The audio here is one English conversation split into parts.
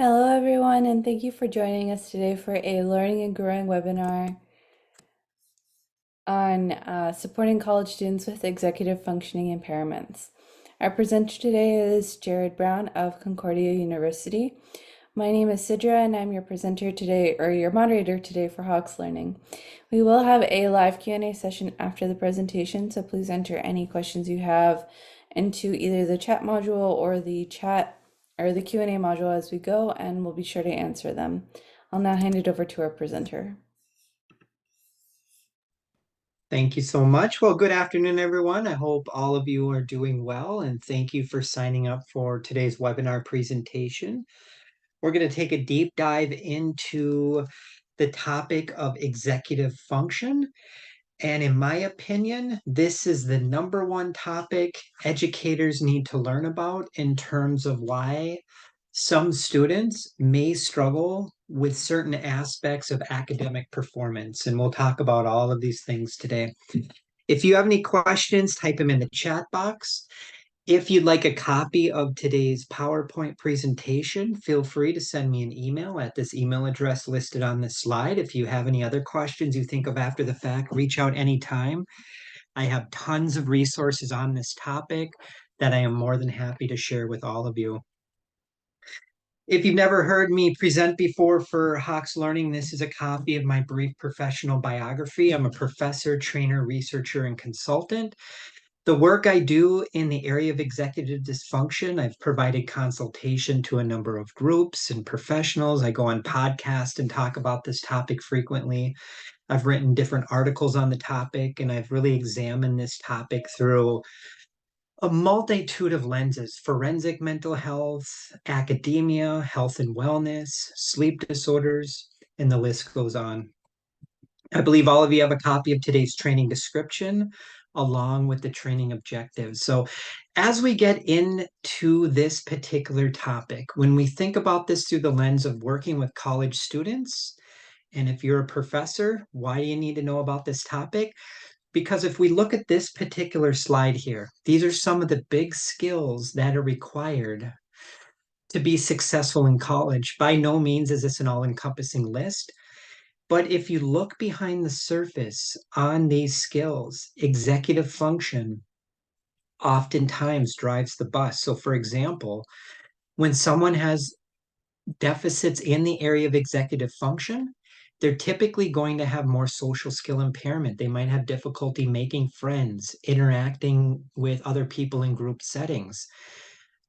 Hello, everyone, and thank you for joining us today for a Learning and Growing webinar on supporting college students with executive functioning impairments. Our presenter today is Jared Brown of Concordia University. My name is Sidra, and I'm your presenter today, or your moderator today for Hawks Learning. We will have a live Q&A session after the presentation, so please enter any questions you have into either the chat module or the Q&A module as we go, and we'll be sure to answer them. I'll now hand it over to our presenter. Thank you so much. Well, good afternoon, everyone. I hope all of you are doing well, and thank you for signing up for today's webinar presentation. We're going to take a deep dive into the topic of executive function. And in my opinion, this is the number one topic educators need to learn about in terms of why some students may struggle with certain aspects of academic performance. And we'll talk about all of these things today. If you have any questions, type them in the chat box. If you'd like a copy of today's PowerPoint presentation, feel free to send me an email at this email address listed on this slide. If you have any other questions you think of after the fact, reach out anytime. I have tons of resources on this topic that I am more than happy to share with all of you. If you've never heard me present before for Hawks Learning, this is a copy of my brief professional biography. I'm a professor, trainer, researcher, and consultant. The work I do in the area of executive dysfunction, I've provided consultation to a number of groups and professionals. I go on podcasts and talk about this topic frequently. I've written different articles on the topic, and I've really examined this topic through a multitude of lenses: forensic mental health, academia, health and wellness, sleep disorders, and the list goes on. I believe all of you have a copy of today's training description along with the training objectives. So as we get into this particular topic, when we think about this through the lens of working with college students, and if you're a professor, why do you need to know about this topic? Because if we look at this particular slide here, these are some of the big skills that are required to be successful in college. By no means is this an all-encompassing list, but if you look behind the surface on these skills, executive function oftentimes drives the bus. So, for example, when someone has deficits in the area of executive function, they're typically going to have more social skill impairment. They might have difficulty making friends, interacting with other people in group settings.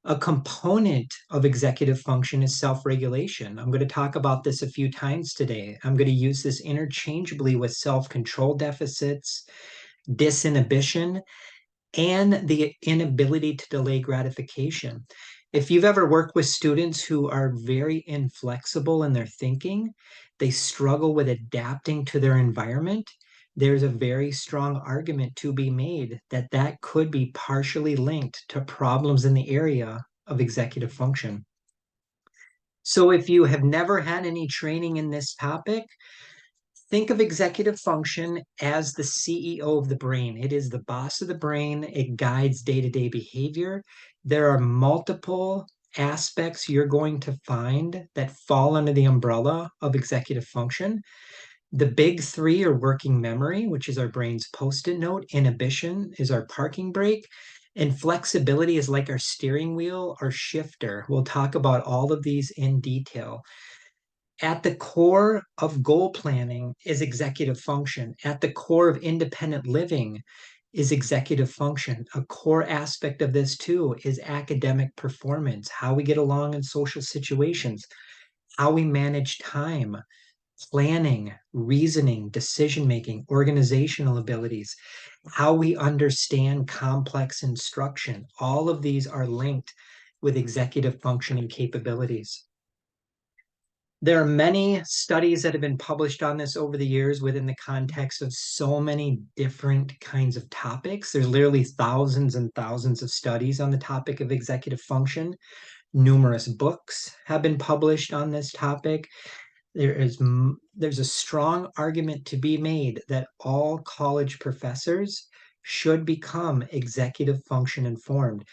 A component of executive function is self-regulation. I'm going to talk about this a few times today. I'm going to use this interchangeably with self-control deficits, disinhibition, and the inability to delay gratification. If you've ever worked with students who are very inflexible in their thinking, they struggle with adapting to their environment, there's a very strong argument to be made that that could be partially linked to problems in the area of executive function. So if you have never had any training in this topic, think of executive function as the CEO of the brain. It is the boss of the brain. It guides day-to-day behavior. There are multiple aspects you're going to find that fall under the umbrella of executive function. The big three are working memory, which is our brain's post-it note. Inhibition is our parking brake. And flexibility is like our steering wheel, our shifter. We'll talk about all of these in detail. At the core of goal planning is executive function. At the core of independent living is executive function. A core aspect of this too is academic performance, how we get along in social situations, how we manage time, planning, reasoning, decision making, organizational abilities, how we understand complex instruction. All of these are linked with executive functioning capabilities. There are many studies that have been published on this over the years within the context of so many different kinds of topics. There's literally thousands and thousands of studies on the topic of executive function. Numerous books have been published on this topic. There's a strong argument to be made that all college professors should become executive function informed.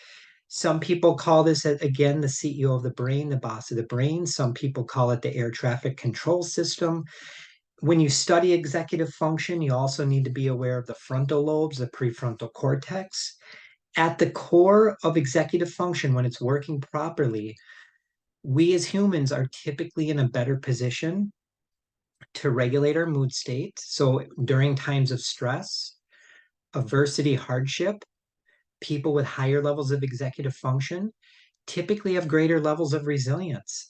Some people call this, again, the CEO of the brain, the boss of the brain. Some people call it the air traffic control system. When you study executive function, you also need to be aware of the frontal lobes, the prefrontal cortex. At the core of executive function, when it's working properly, we as humans are typically in a better position to regulate our mood state. So during times of stress, adversity, hardship, people with higher levels of executive function typically have greater levels of resilience.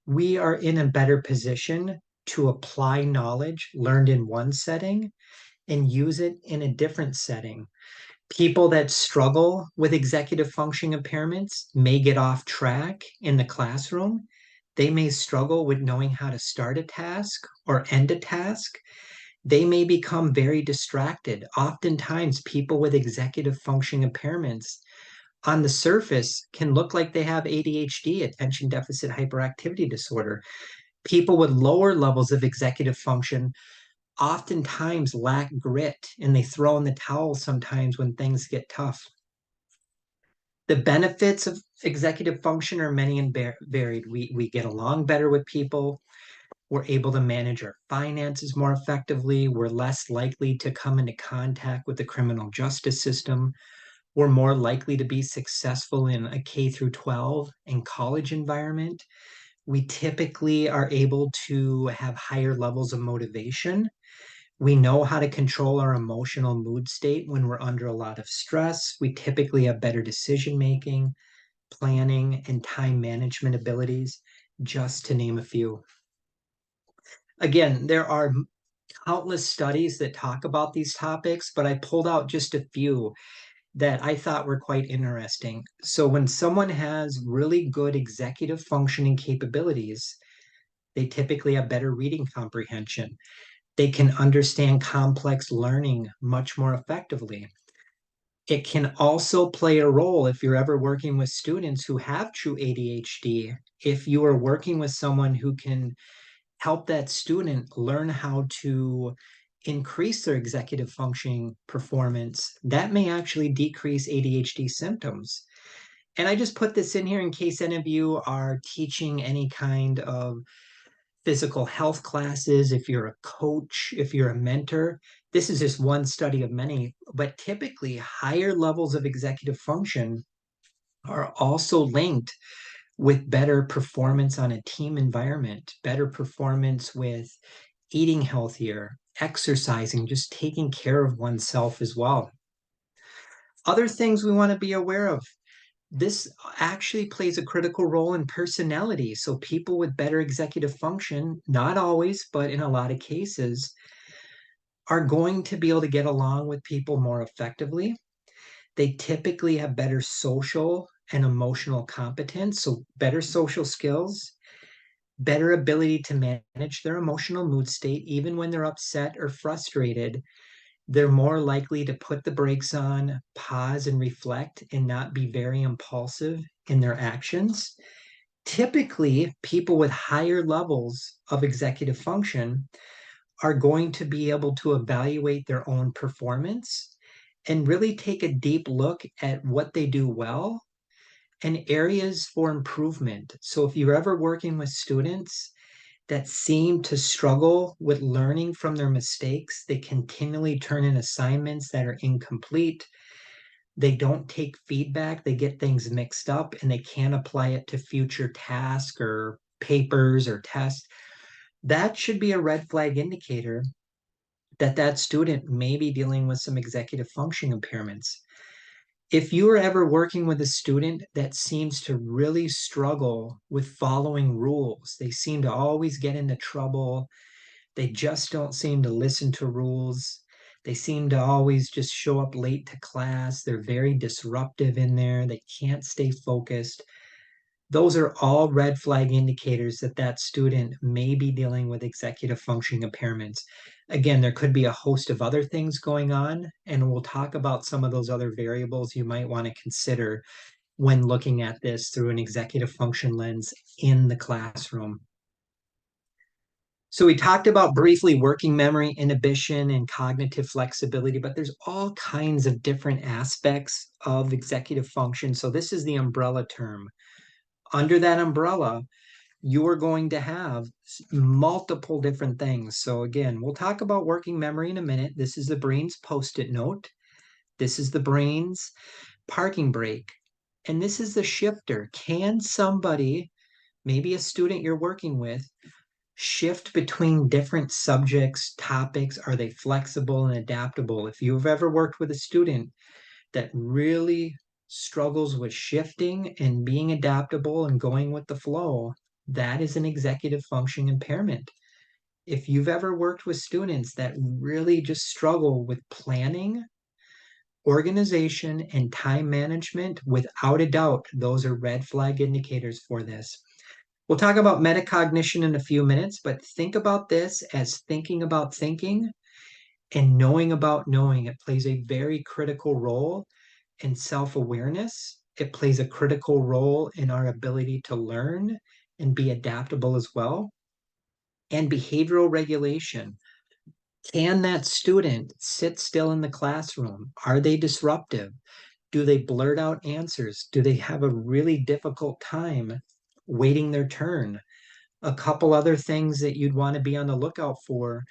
We are in a better position to apply knowledge learned in one setting and use it in a different setting. People that struggle with executive functioning impairments may get off track in the classroom. They may struggle with knowing how to start a task or end a task. They may become very distracted. Oftentimes, people with executive functioning impairments on the surface can look like they have ADHD, attention deficit hyperactivity disorder. People with lower levels of executive function oftentimes lack grit and they throw in the towel sometimes when things get tough. The benefits of executive function are many and varied. We get along better with people. We're able to manage our finances more effectively. We're less likely to come into contact with the criminal justice system. We're more likely to be successful in a K through 12 and college environment. We typically are able to have higher levels of motivation. We know how to control our emotional mood state when we're under a lot of stress. We typically have better decision making, planning, and time management abilities, just to name a few. Again, there are countless studies that talk about these topics, but I pulled out just a few that I thought were quite interesting. So, when someone has really good executive functioning capabilities, they typically have better reading comprehension. They can understand complex learning much more effectively. It can also play a role if you're ever working with students who have true ADHD. If you are working with someone who can help that student learn how to increase their executive functioning performance, that may actually decrease ADHD symptoms. And I just put this in here in case any of you are teaching any kind of physical health classes, if you're a coach, if you're a mentor. This is just one study of many, but typically higher levels of executive function are also linked with better performance on a team environment, better performance with eating healthier, exercising, just taking care of oneself as well. Other things we want to be aware of. This actually plays a critical role in personality. So, people with better executive function, not always, but in a lot of cases, are going to be able to get along with people more effectively. They typically have better social and emotional competence, so better social skills, better ability to manage their emotional mood state, even when they're upset or frustrated. They're more likely to put the brakes on, pause and reflect, and not be very impulsive in their actions. Typically, people with higher levels of executive function are going to be able to evaluate their own performance and really take a deep look at what they do well and areas for improvement. So, if you're ever working with students that seem to struggle with learning from their mistakes, they continually turn in assignments that are incomplete. They don't take feedback, they get things mixed up, and they can't apply it to future tasks or papers or tests. That should be a red flag indicator that that student may be dealing with some executive function impairments. If you are ever working with a student that seems to really struggle with following rules, they seem to always get into trouble, they just don't seem to listen to rules, they seem to always just show up late to class, they're very disruptive in there, they can't stay focused. Those are all red flag indicators that that student may be dealing with executive functioning impairments. Again, there could be a host of other things going on, and we'll talk about some of those other variables you might want to consider when looking at this through an executive function lens in the classroom. So we talked about briefly working memory inhibition and cognitive flexibility, but there's all kinds of different aspects of executive function. So this is the umbrella term. Under that umbrella, you are going to have multiple different things. So again, we'll talk about working memory in a minute. This is the brain's post-it note. This is the brain's parking brake. And this is the shifter. Can somebody, maybe a student you're working with, shift between different subjects, topics? Are they flexible and adaptable? If you've ever worked with a student that really struggles with shifting and being adaptable and going with the flow, that is an executive functioning impairment. If you've ever worked with students that really just struggle with planning, organization, and time management, without a doubt, those are red flag indicators for this. We'll talk about metacognition in a few minutes, but think about this as thinking about thinking and knowing about knowing. It plays a very critical role in self-awareness. It plays a critical role in our ability to learn and be adaptable as well. And behavioral regulation. Can that student sit still in the classroom? Are they disruptive? Do they blurt out answers? Do they have a really difficult time waiting their turn? A couple other things that you'd want to be on the lookout for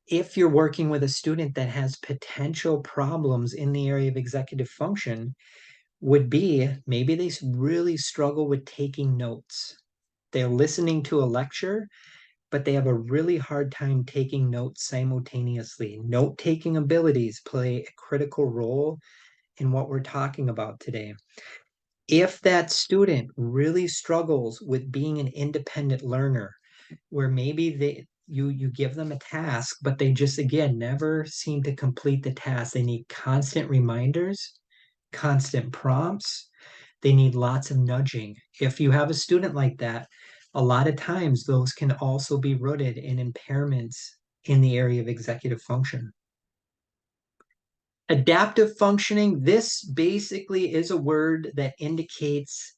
if you're working with a student that has potential problems in the area of executive function would be maybe they really struggle with taking notes. They're listening to a lecture, but they have a really hard time taking notes simultaneously. Note taking abilities play a critical role in what we're talking about today. If that student really struggles with being an independent learner, where maybe you give them a task, but they just again never seem to complete the task. They need constant reminders, constant prompts. They need lots of nudging. If you have a student like that, a lot of times those can also be rooted in impairments in the area of executive function. Adaptive functioning, this basically is a word that indicates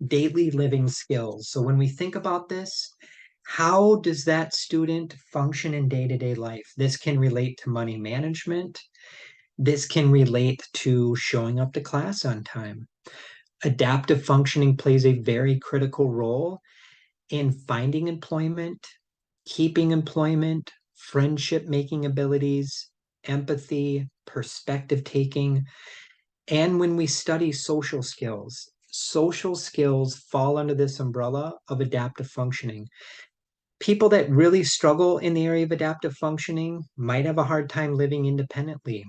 daily living skills. So when we think about this, how does that student function in day-to-day life? This can relate to money management. This can relate to showing up to class on time. Adaptive functioning plays a very critical role in finding employment, keeping employment, friendship making abilities, empathy, perspective taking. And when we study social skills fall under this umbrella of adaptive functioning. People that really struggle in the area of adaptive functioning might have a hard time living independently.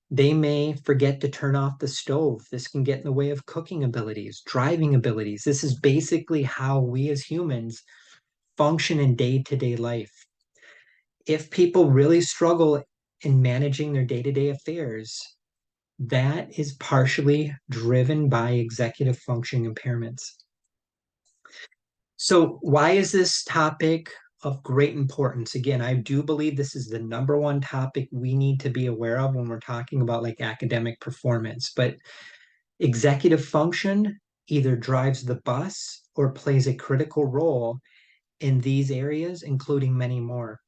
They may forget to turn off the stove. This can get in the way of cooking abilities, driving abilities. This is basically how we as humans function in day-to-day life. If people really struggle in managing their day-to-day affairs, that is partially driven by executive functioning impairments. So, why is this topic of great importance? Again, I do believe this is the number one topic we need to be aware of when we're talking about like academic performance. But executive function either drives the bus or plays a critical role in these areas, including many more.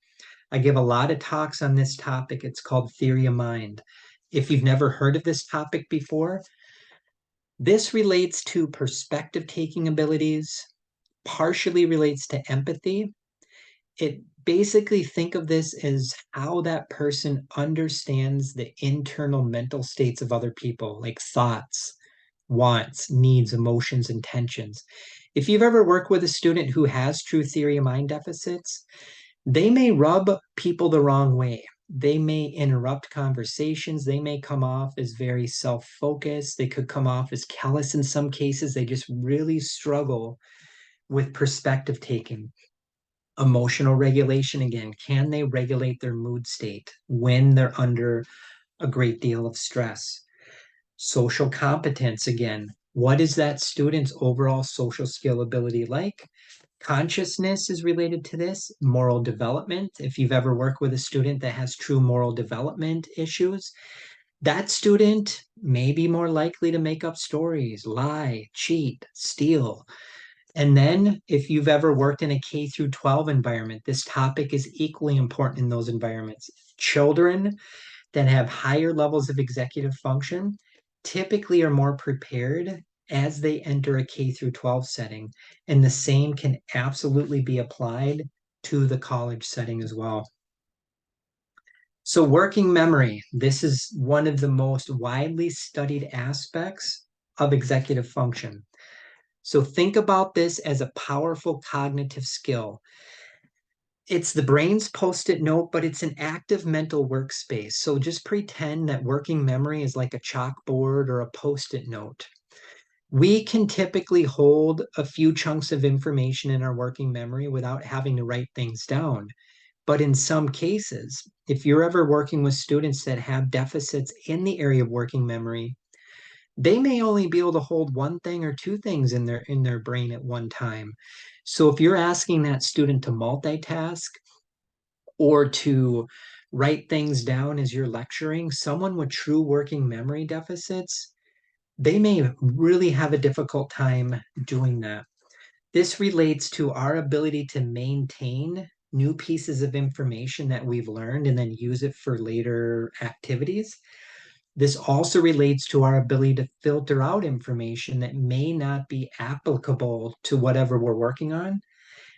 I give a lot of talks on this topic. It's called Theory of Mind. If you've never heard of this topic before, this relates to perspective taking abilities, partially relates to empathy. It basically think of this as how that person understands the internal mental states of other people, like thoughts, wants, needs, emotions, intentions. If you've ever worked with a student who has true theory of mind deficits, they may rub people the wrong way. They may interrupt conversations. They may come off as very self focused. They could come off as callous in some cases. They just really struggle with perspective taking. Emotional regulation again. Can they regulate their mood state when they're under a great deal of stress? Social competence again. What is that student's overall social skill ability like? Consciousness is related to this. Moral development. If you've ever worked with a student that has true moral development issues, that student may be more likely to make up stories, lie, cheat, steal. And then if you've ever worked in a K through 12 environment, this topic is equally important in those environments. Children that have higher levels of executive function typically are more prepared as they enter a K through 12 setting. And the same can absolutely be applied to the college setting as well. So, working memory, this is one of the most widely studied aspects of executive function. So, think about this as a powerful cognitive skill. It's the brain's post-it note, but it's an active mental workspace. So, just pretend that working memory is like a chalkboard or a post-it note. We can typically hold a few chunks of information in our working memory without having to write things down. But in some cases, if you're ever working with students that have deficits in the area of working memory, they may only be able to hold one thing or two things in their brain at one time. So if you're asking that student to multitask or to write things down as you're lecturing, someone with true working memory deficits, they may really have a difficult time doing that. This relates to our ability to maintain new pieces of information that we've learned and then use it for later activities. This also relates to our ability to filter out information that may not be applicable to whatever we're working on,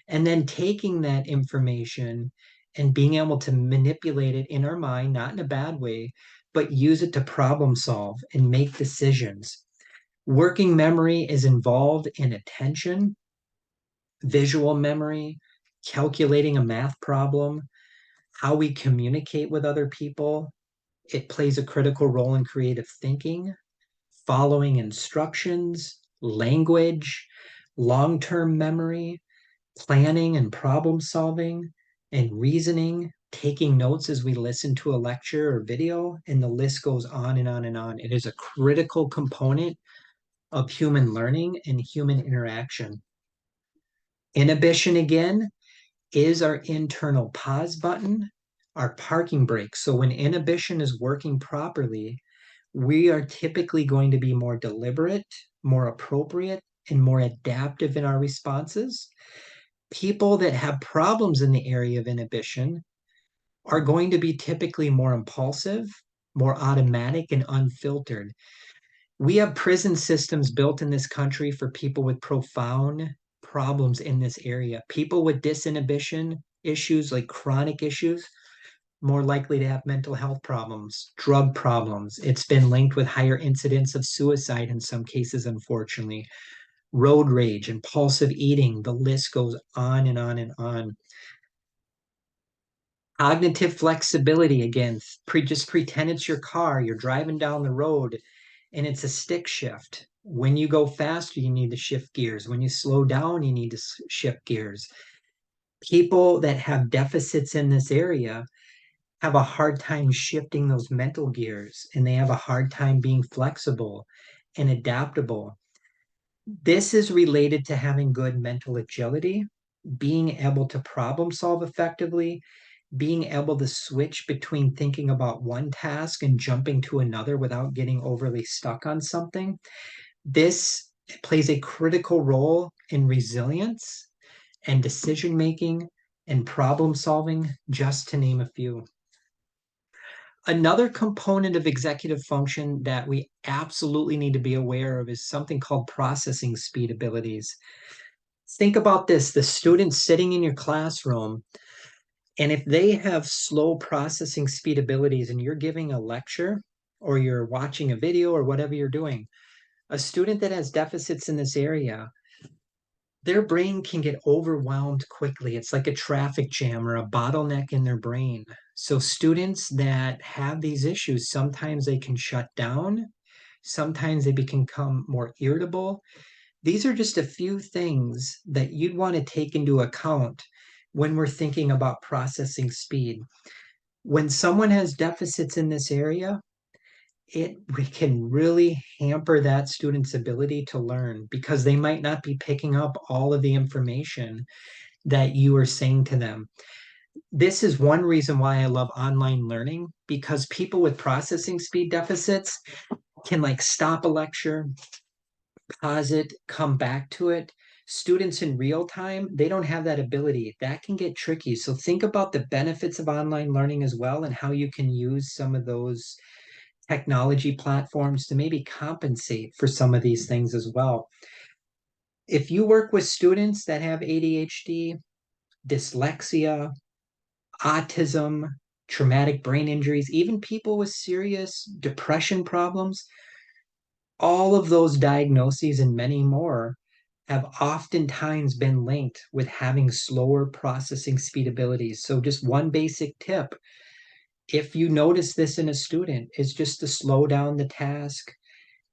and then taking that information and being able to manipulate it in our mind, not in a bad way, but use it to problem solve and make decisions. Working memory is involved in attention, visual memory, calculating a math problem, how we communicate with other people. It plays a critical role in creative thinking, following instructions, language, long term memory, planning and problem solving, and reasoning, taking notes as we listen to a lecture or video, and the list goes on and on and on. It is a critical component of human learning and human interaction. Inhibition, again, is our internal pause button, our parking brake. So when inhibition is working properly, we are typically going to be more deliberate, more appropriate, and more adaptive in our responses. People that have problems in the area of inhibition are going to be typically more impulsive, more automatic, and unfiltered. We have prison systems built in this country for people with profound problems in this area. People with disinhibition issues, like chronic issues, more likely to have mental health problems, drug problems. It's been linked with higher incidence of suicide in some cases, unfortunately. Road rage, impulsive eating, the list goes on and on and on. Cognitive flexibility, again, just pretend it's your car, you're driving down the road, and it's a stick shift. When you go faster, you need to shift gears. When you slow down, you need to shift gears. People that have deficits in this area have a hard time shifting those mental gears, and they have a hard time being flexible and adaptable. This is related to having good mental agility, being able to problem solve effectively, being able to switch between thinking about one task and jumping to another without getting overly stuck on something. This plays a critical role in resilience and decision making and problem solving, just to name a few. Another component of executive function that we absolutely need to be aware of is something called processing speed abilities. Think about this, the student sitting in your classroom, and if they have slow processing speed abilities and you're giving a lecture or you're watching a video or whatever you're doing, a student that has deficits in this area, their brain can get overwhelmed quickly. It's like a traffic jam or a bottleneck in their brain. So students that have these issues, sometimes they can shut down, sometimes they become more irritable. These are just a few things that you'd want to take into account when we're thinking about processing speed. When someone has deficits in this area, it can really hamper that student's ability to learn because they might not be picking up all of the information that you are saying to them. This is one reason why I love online learning, because people with processing speed deficits can like stop a lecture, pause it, come back to it. Students in real time, they don't have that ability. That can get tricky. So think about the benefits of online learning as well and how you can use some of those technology platforms to maybe compensate for some of these things as well. If you work with students that have ADHD, dyslexia, autism, traumatic brain injuries, even people with serious depression problems, all of those diagnoses and many more have oftentimes been linked with having slower processing speed abilities. So, just one basic tip, if you notice this in a student, is just to slow down the task,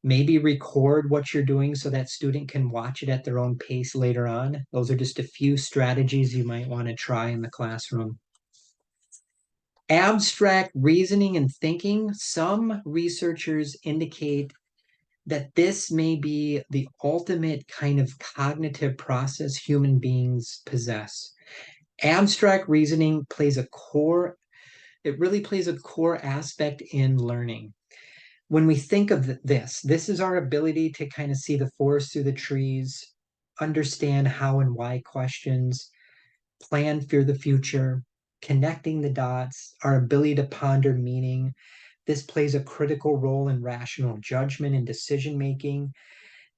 maybe record what you're doing so that student can watch it at their own pace later on. Those are just a few strategies you might want to try in the classroom. Abstract reasoning and thinking, some researchers indicate that this may be the ultimate kind of cognitive process human beings possess. Abstract reasoning it really plays a core aspect in learning. When we think of this is our ability to kind of see the forest through the trees, understand how and why questions, plan for the future, connecting the dots, our ability to ponder meaning. This plays a critical role in rational judgment and decision making.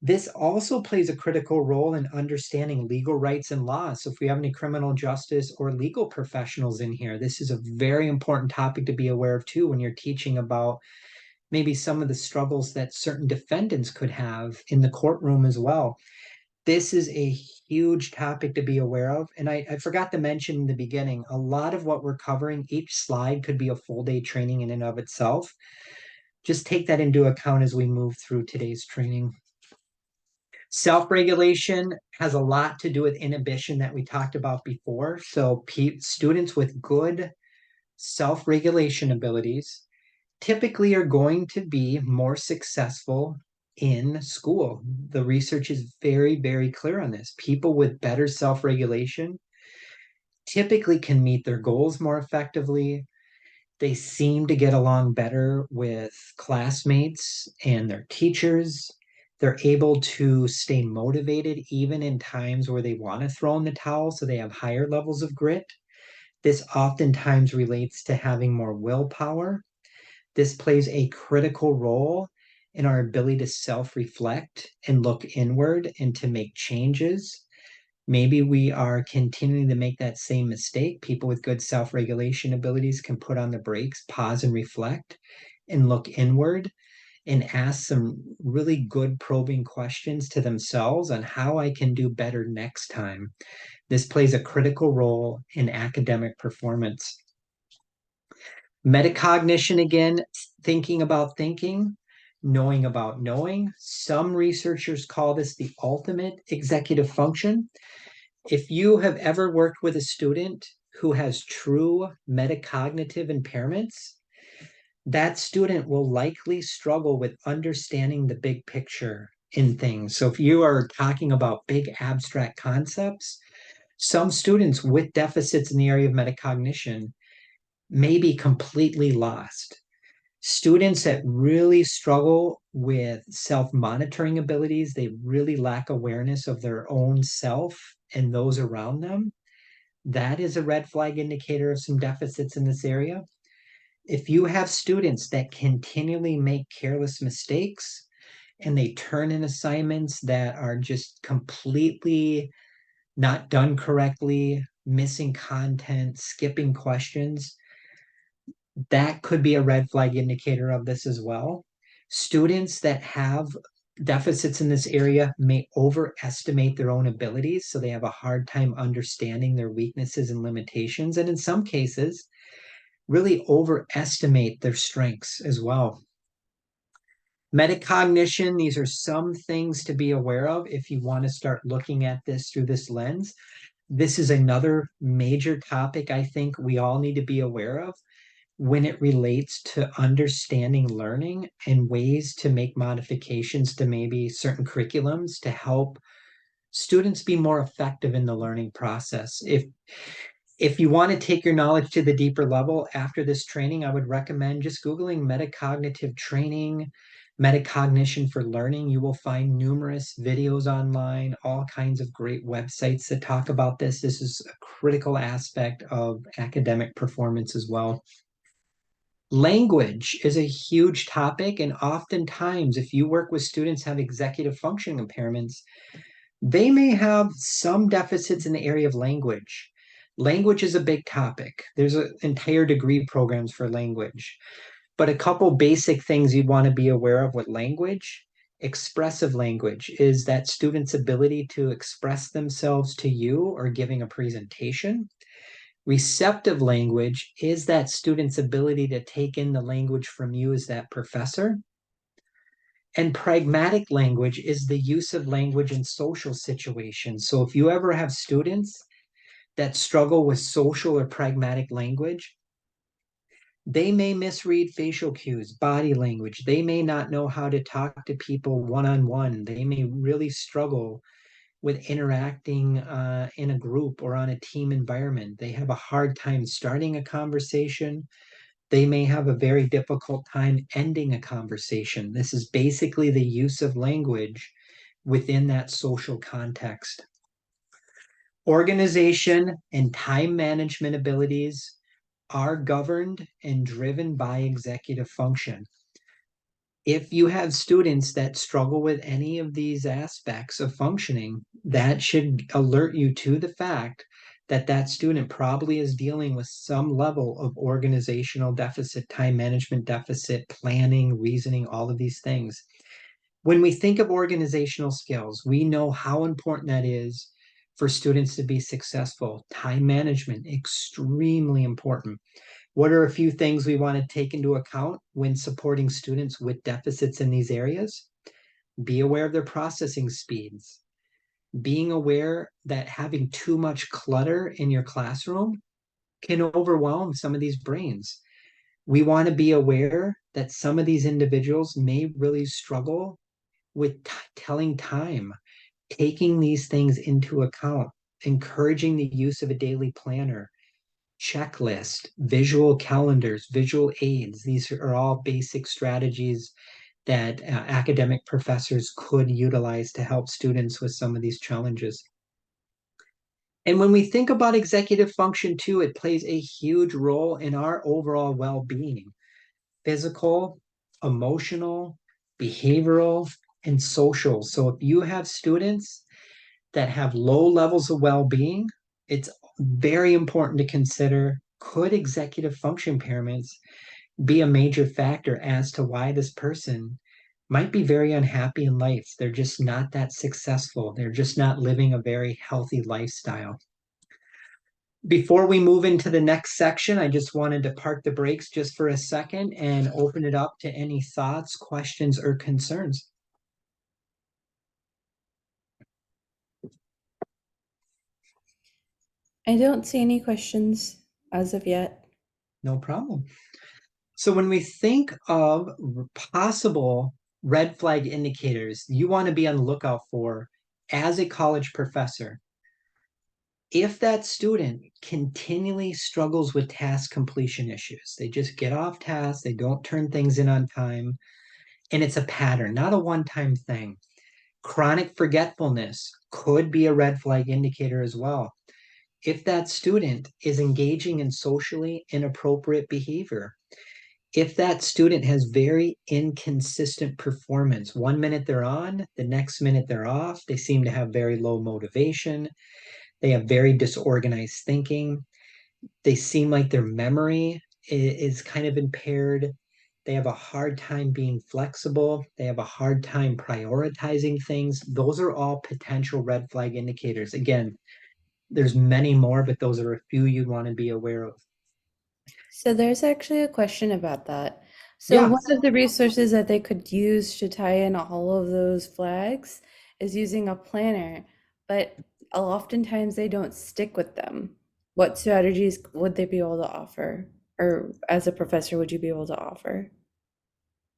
This also plays a critical role in understanding legal rights and laws. So, if we have any criminal justice or legal professionals in here, this is a very important topic to be aware of too when you're teaching about maybe some of the struggles that certain defendants could have in the courtroom as well. This is a huge topic to be aware of. And I forgot to mention in the beginning, a lot of what we're covering, each slide could be a full day training in and of itself. Just take that into account as we move through today's training. Self-regulation has a lot to do with inhibition that we talked about before. So students with good self-regulation abilities typically are going to be more successful in school. The research is very, very clear on this. People with better self-regulation typically can meet their goals more effectively. They seem to get along better with classmates and their teachers. They're able to stay motivated even in times where they want to throw in the towel, so they have higher levels of grit. This oftentimes relates to having more willpower. This plays a critical role in our ability to self reflect and look inward and to make changes. Maybe we are continuing to make that same mistake. People with good self regulation abilities can put on the brakes, pause, and reflect and look inward and ask some really good probing questions to themselves on how I can do better next time. This plays a critical role in academic performance. Metacognition, again, thinking about thinking, knowing about knowing. Some researchers call this the ultimate executive function. If you have ever worked with a student who has true metacognitive impairments, that student will likely struggle with understanding the big picture in things. So if you are talking about big abstract concepts, some students with deficits in the area of metacognition may be completely lost. Students that really struggle with self-monitoring abilities, they really lack awareness of their own self and those around them. That is a red flag indicator of some deficits in this area. If you have students that continually make careless mistakes and they turn in assignments that are just completely not done correctly, missing content, skipping questions, that could be a red flag indicator of this as well. Students that have deficits in this area may overestimate their own abilities, so they have a hard time understanding their weaknesses and limitations, and in some cases, really overestimate their strengths as well. Metacognition, these are some things to be aware of if you want to start looking at this through this lens. This is another major topic I think we all need to be aware of when it relates to understanding learning and ways to make modifications to maybe certain curriculums to help students be more effective in the learning process. If you want to take your knowledge to the deeper level after this training, I would recommend just Googling metacognitive training, Metacognition for learning, you will find numerous videos online, all kinds of great websites that talk about this. This is a critical aspect of academic performance as well. Language is a huge topic, and oftentimes, if you work with students who have executive functioning impairments, they may have some deficits in the area of language. Language is a big topic. There's entire degree programs for language. But a couple basic things you'd want to be aware of with language. Expressive language is that student's ability to express themselves to you or giving a presentation. Receptive language is that student's ability to take in the language from you as that professor. And pragmatic language is the use of language in social situations. So if you ever have students that struggle with social or pragmatic language, they may misread facial cues, body language. They may not know how to talk to people one on one. They may really struggle with interacting in a group or on a team environment. They have a hard time starting a conversation. They may have a very difficult time ending a conversation. This is basically the use of language within that social context. Organization and time management abilities are governed and driven by executive function. If you have students that struggle with any of these aspects of functioning, that should alert you to the fact that that student probably is dealing with some level of organizational deficit, time management deficit, planning, reasoning, all of these things. When we think of organizational skills, we know how important that is for students to be successful. Time management, extremely important. What are a few things we want to take into account when supporting students with deficits in these areas? Be aware of their processing speeds. Being aware that having too much clutter in your classroom can overwhelm some of these brains. We want to be aware that some of these individuals may really struggle with telling time, taking these things into account, encouraging the use of a daily planner, checklist, visual calendars, visual aids. These are all basic strategies that academic professors could utilize to help students with some of these challenges. And when we think about executive function too, it plays a huge role in our overall well-being, physical, emotional, behavioral, and social. So if you have students that have low levels of well-being, it's very important to consider, could executive function impairments be a major factor as to why this person might be very unhappy in life? They're just not that successful. They're just not living a very healthy lifestyle. Before we move into the next section, I just wanted to park the brakes just for a second and open it up to any thoughts, questions, or concerns. I don't see any questions as of yet. No problem. So when we think of possible red flag indicators you want to be on the lookout for as a college professor, if that student continually struggles with task completion issues, they just get off task, they don't turn things in on time, and it's a pattern, not a one-time thing. Chronic forgetfulness could be a red flag indicator as well. If that student is engaging in socially inappropriate behavior, if that student has very inconsistent performance, 1 minute they're on, the next minute they're off, they seem to have very low motivation, they have very disorganized thinking, they seem like their memory is kind of impaired, they have a hard time being flexible, they have a hard time prioritizing things. Those are all potential red flag indicators. Again, there's many more, but those are a few you'd want to be aware of. So there's actually a question about that. So Yeah, one of the resources that they could use to tie in all of those flags is using a planner, but oftentimes they don't stick with them. What strategies would they be able to offer? Or as a professor, would you be able to offer?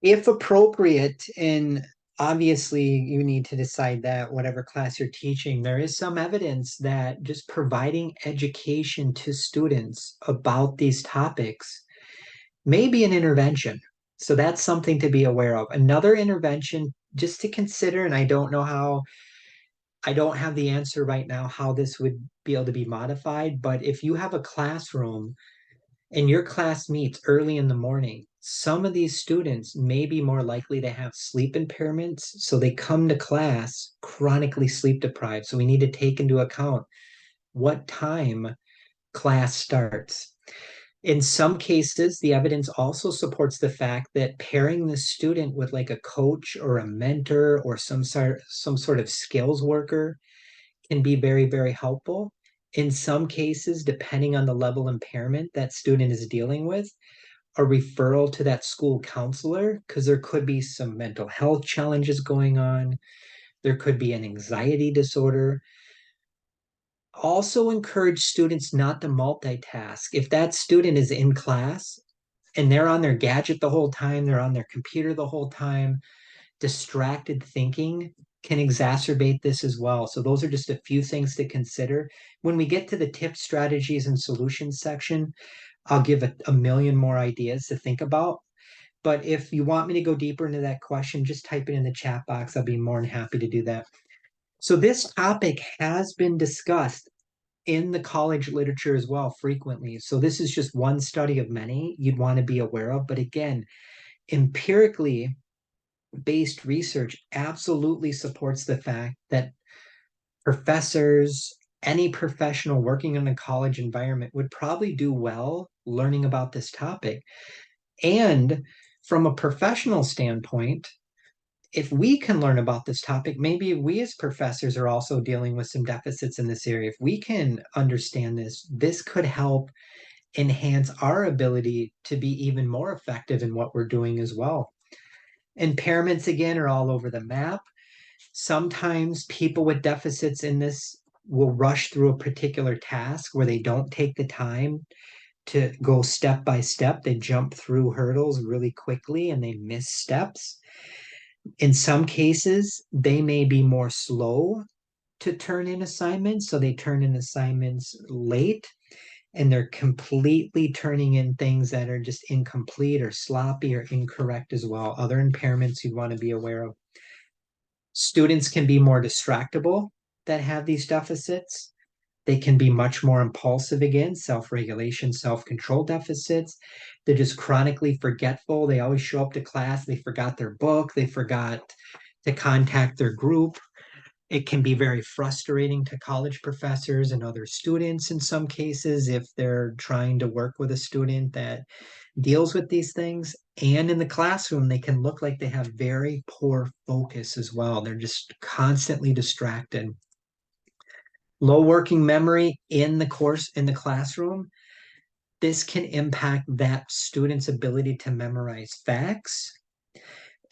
if appropriate, and obviously you need to decide that whatever class you're teaching, there is some evidence that just providing education to students about these topics may be an intervention. So that's something to be aware of. Another intervention just to consider, and I don't have the answer right now how this would be able to be modified, but if you have a classroom and your class meets early in the morning, some of these students may be more likely to have sleep impairments. So they come to class chronically sleep deprived. So we need to take into account what time class starts. In some cases, the evidence also supports the fact that pairing the student with like a coach or a mentor or some sort of skills worker can be very, very helpful. In some cases, depending on the level impairment that student is dealing with, a referral to that school counselor, because there could be some mental health challenges going on. There could be an anxiety disorder. Also encourage students not to multitask. If that student is in class and they're on their gadget the whole time, they're on their computer the whole time, distracted thinking can exacerbate this as well. So those are just a few things to consider. When we get to the tips, strategies, and solutions section, I'll give a million more ideas to think about. But if you want me to go deeper into that question, just type it in the chat box. I'll be more than happy to do that. So this topic has been discussed in the college literature as well frequently. So this is just one study of many you'd want to be aware of. But again, empirically based research absolutely supports the fact that professors, any professional working in a college environment would probably do well learning about this topic. And from a professional standpoint, if we can learn about this topic, maybe we as professors are also dealing with some deficits in this area. If we can understand this, this could help enhance our ability to be even more effective in what we're doing as well. Impairments, again, are all over the map. Sometimes people with deficits in this will rush through a particular task where they don't take the time to go step by step. They jump through hurdles really quickly and they miss steps. In some cases, they may be more slow to turn in assignments. So they turn in assignments late and they're completely turning in things that are just incomplete or sloppy or incorrect as well. Other impairments you'd want to be aware of. Students can be more distractible that have these deficits. They can be much more impulsive again, self regulation, self control deficits. They're just chronically forgetful. They always show up to class, they forgot their book, they forgot to contact their group. It can be very frustrating to college professors and other students in some cases if they're trying to work with a student that deals with these things. And in the classroom, they can look like they have very poor focus as well. They're just constantly distracted. Low working memory in the course in the classroom, this can impact that student's ability to memorize facts.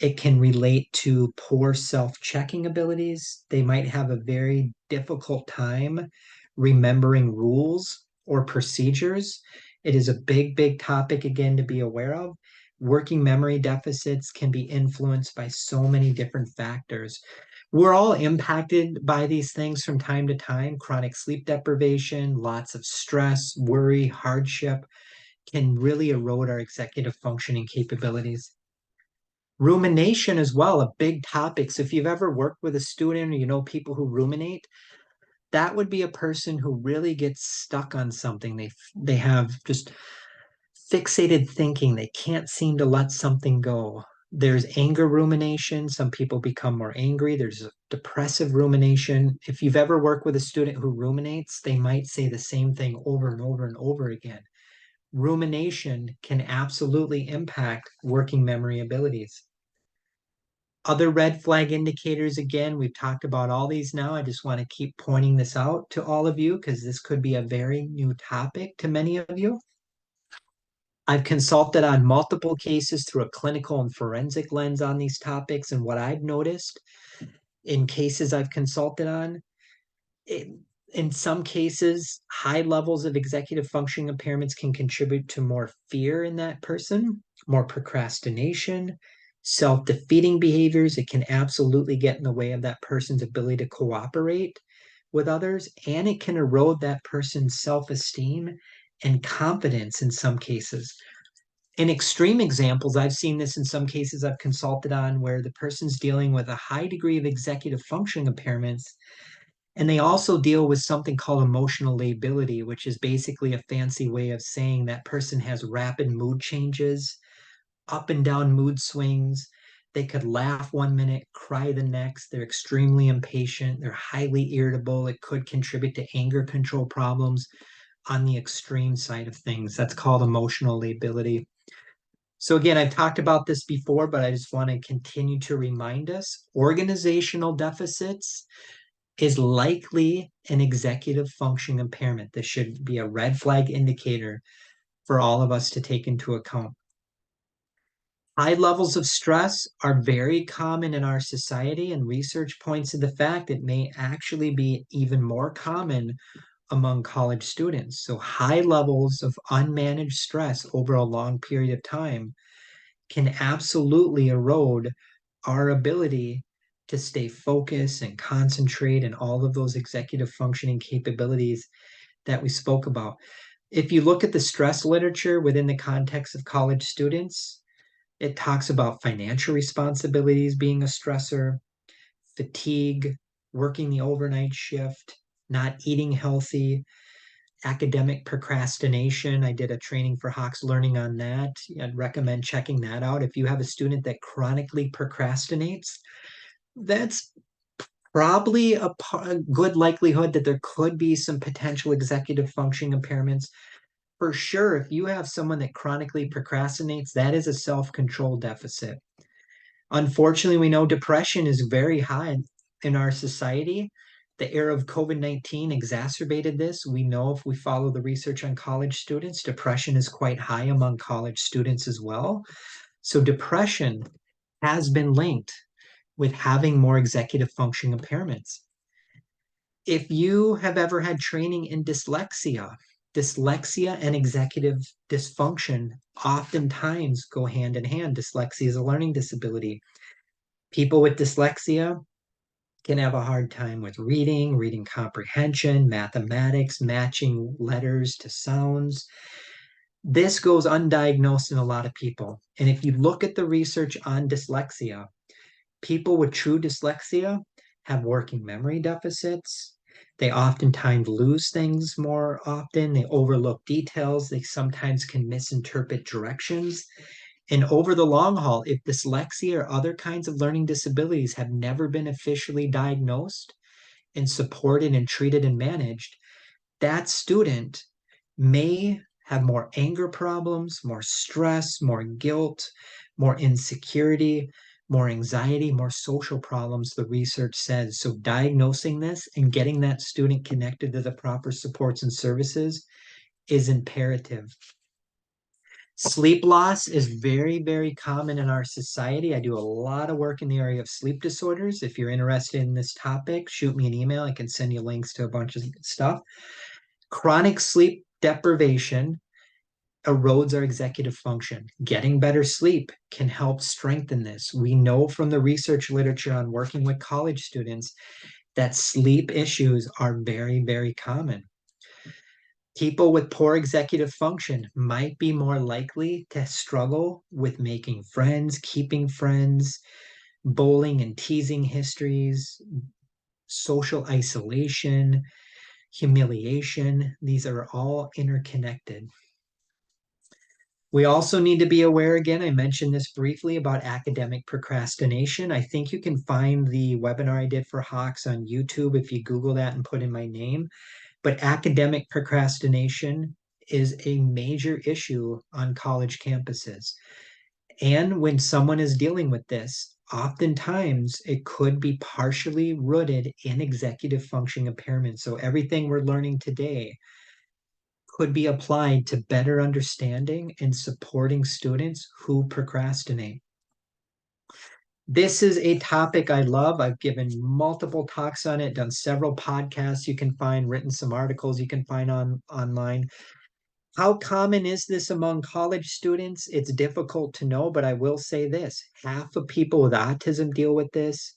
It can relate to poor self-checking abilities. They might have a very difficult time remembering rules or procedures. It is a big, big topic again to be aware of. Working memory deficits can be influenced by so many different factors. We're all impacted by these things from time to time. Chronic sleep deprivation, lots of stress, worry, hardship can really erode our executive functioning capabilities. Rumination as well, a big topic. So if you've ever worked with a student or you know people who ruminate, that would be a person who really gets stuck on something. They have just fixated thinking. They can't seem to let something go. There's anger rumination. Some people become more angry. There's depressive rumination. If you've ever worked with a student who ruminates, they might say the same thing over and over and over again. Rumination can absolutely impact working memory abilities. Other red flag indicators, again, we've talked about all these now. I just want to keep pointing this out to all of you because this could be a very new topic to many of you. I've consulted on multiple cases through a clinical and forensic lens on these topics. And what I've noticed in cases I've consulted on, it, in some cases, high levels of executive functioning impairments can contribute to more fear in that person, more procrastination, self defeating behaviors. It can absolutely get in the way of that person's ability to cooperate with others, and it can erode that person's self esteem and confidence in some cases. In extreme examples, I've seen this in some cases I've consulted on where the person's dealing with a high degree of executive functioning impairments, and they also deal with something called emotional lability, which is basically a fancy way of saying that person has rapid mood changes, up and down mood swings. They could laugh one minute, cry the next. They're extremely impatient. They're highly irritable. It could contribute to anger control problems on the extreme side of things. That's called emotional lability. So, again, I've talked about this before, but I just want to continue to remind us organizational deficits is likely an executive function impairment. This should be a red flag indicator for all of us to take into account. High levels of stress are very common in our society, and research points to the fact it may actually be even more common among college students. So, high levels of unmanaged stress over a long period of time can absolutely erode our ability to stay focused and concentrate and all of those executive functioning capabilities that we spoke about. If you look at the stress literature within the context of college students, it talks about financial responsibilities being a stressor, fatigue, working the overnight shift, not eating healthy, academic procrastination. I did a training for Hawks Learning on that. I'd recommend checking that out. If you have a student that chronically procrastinates, that's probably a good likelihood that there could be some potential executive functioning impairments. For sure, if you have someone that chronically procrastinates, that is a self control deficit. Unfortunately, we know depression is very high in our society. The era of COVID-19 exacerbated this. We know if we follow the research on college students, depression is quite high among college students as well. So, depression has been linked with having more executive function impairments. If you have ever had training in dyslexia, dyslexia and executive dysfunction oftentimes go hand in hand. Dyslexia is a learning disability. People with dyslexia can have a hard time with reading, reading comprehension, mathematics, matching letters to sounds. This goes undiagnosed in a lot of people. And if you look at the research on dyslexia, people with true dyslexia have working memory deficits. They oftentimes lose things more often. They overlook details. They sometimes can misinterpret directions. And over the long haul, if dyslexia or other kinds of learning disabilities have never been officially diagnosed and supported and treated and managed, that student may have more anger problems, more stress, more guilt, more insecurity, more anxiety, more social problems, the research says. So, diagnosing this and getting that student connected to the proper supports and services is imperative. Sleep loss is very, very common in our society. I do a lot of work in the area of sleep disorders. If you're interested in this topic, shoot me an email. I can send you links to a bunch of stuff. Chronic sleep deprivation erodes our executive function. Getting better sleep can help strengthen this. We know from the research literature on working with college students that sleep issues are very, very common. People with poor executive function might be more likely to struggle with making friends, keeping friends, bullying and teasing histories, social isolation, humiliation. These are all interconnected. We also need to be aware, again, I mentioned this briefly about academic procrastination. I think you can find the webinar I did for Hawks on YouTube if you Google that and put in my name. But academic procrastination is a major issue on college campuses. And when someone is dealing with this, oftentimes it could be partially rooted in executive function impairment. So everything we're learning today could be applied to better understanding and supporting students who procrastinate. This is a topic I love. I've given multiple talks on it, done several podcasts you can find, written some articles you can find online. How common is this among college students? It's difficult to know, but I will say this: half of people with autism deal with this,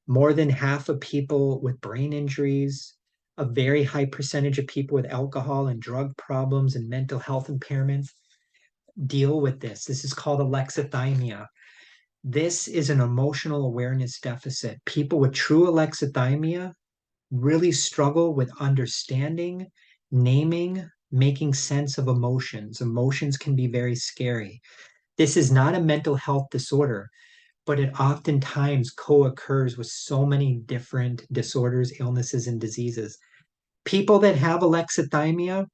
more than half of people with brain injuries, a very high percentage of people with alcohol and drug problems and mental health impairments. deal with this. This is called alexithymia. This is an emotional awareness deficit. People with true alexithymia really struggle with understanding, naming, making sense of emotions. Emotions can be very scary. This is not a mental health disorder, but it oftentimes co-occurs with so many different disorders, illnesses, and diseases. People that have alexithymia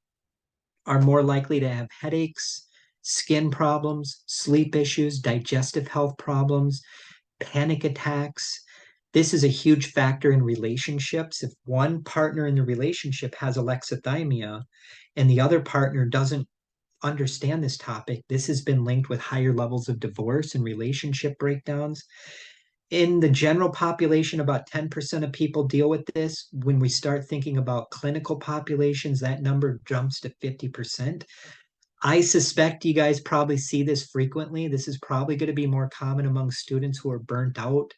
are more likely to have headaches, skin problems, sleep issues, digestive health problems, panic attacks. This is a huge factor in relationships. If one partner in the relationship has alexithymia and the other partner doesn't understand this topic, this has been linked with higher levels of divorce and relationship breakdowns. In the general population, about 10% of people deal with this. When we start thinking about clinical populations, that number jumps to 50%. I suspect you guys probably see this frequently. This is probably going to be more common among students who are burnt out,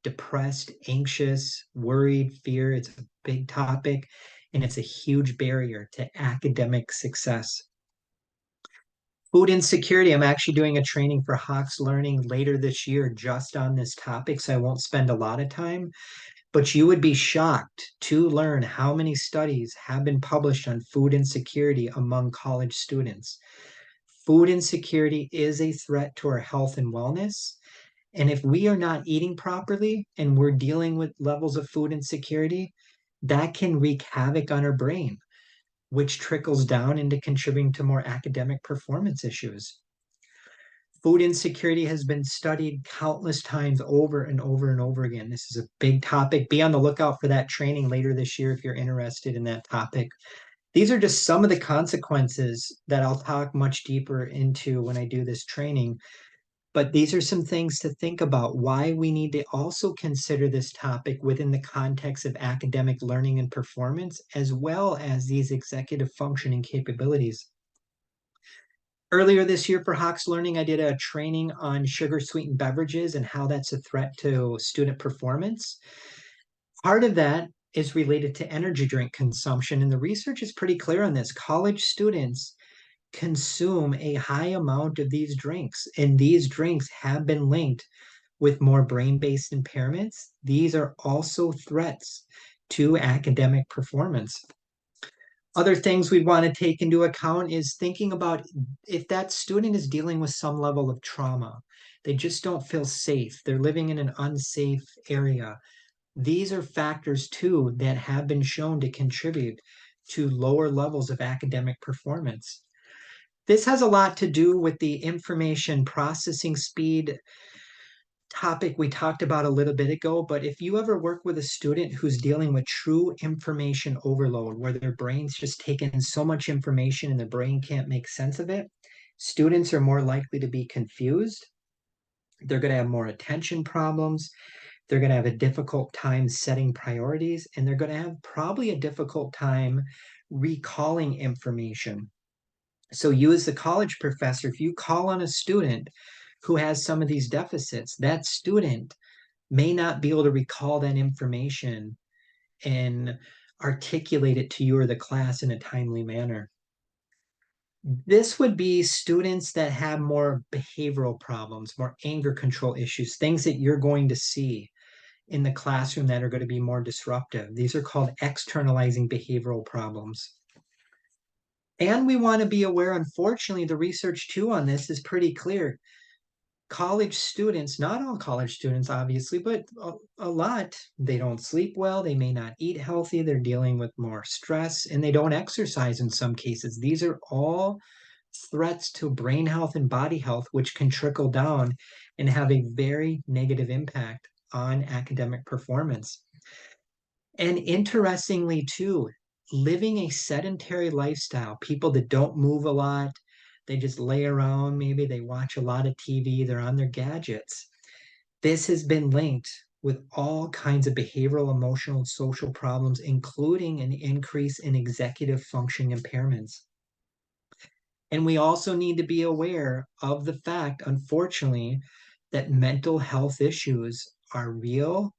depressed, anxious, worried, fear. It's a big topic, and it's a huge barrier to academic success. Food insecurity. I'm actually doing a training for Hawks Learning later this year just on this topic, so I won't spend a lot of time. But you would be shocked to learn how many studies have been published on food insecurity among college students. Food insecurity is a threat to our health and wellness. And if we are not eating properly and we're dealing with levels of food insecurity, that can wreak havoc on our brain, which trickles down into contributing to more academic performance issues. Food insecurity has been studied countless times over and over and over again. This is a big topic. Be on the lookout for that training later this year if you're interested in that topic. These are just some of the consequences that I'll talk much deeper into when I do this training. But these are some things to think about why we need to also consider this topic within the context of academic learning and performance, as well as these executive functioning capabilities. Earlier this year for Hawks Learning, I did a training on sugar sweetened beverages and how that's a threat to student performance. Part of that is related to energy drink consumption, and the research is pretty clear on this. College students consume a high amount of these drinks, and these drinks have been linked with more brain-based impairments. These are also threats to academic performance. Other things we'd want to take into account is thinking about if that student is dealing with some level of trauma, they just don't feel safe, they're living in an unsafe area. These are factors too that have been shown to contribute to lower levels of academic performance. This has a lot to do with the information processing speed topic we talked about a little bit ago, but if you ever work with a student who's dealing with true information overload, where their brain's just taking so much information and their brain can't make sense of it, students are more likely to be confused. They're going to have more attention problems. They're going to have a difficult time setting priorities, and they're going to have probably a difficult time recalling information. So you as the college professor, if you call on a student who has some of these deficits, that student may not be able to recall that information and articulate it to you or the class in a timely manner. This would be students that have more behavioral problems, more anger control issues, things that you're going to see in the classroom that are going to be more disruptive. These are called externalizing behavioral problems. And we want to be aware, unfortunately, the research too on this is pretty clear. College students, not all college students, obviously, but a lot, they don't sleep well, they may not eat healthy, they're dealing with more stress, and they don't exercise in some cases. These are all threats to brain health and body health, which can trickle down and have a very negative impact on academic performance. And interestingly, too, living a sedentary lifestyle, people that don't move a lot, they just lay around, maybe they watch a lot of TV, they're on their gadgets. This has been linked with all kinds of behavioral, emotional, and social problems, including an increase in executive function impairments. And we also need to be aware of the fact, unfortunately, that mental health issues are real.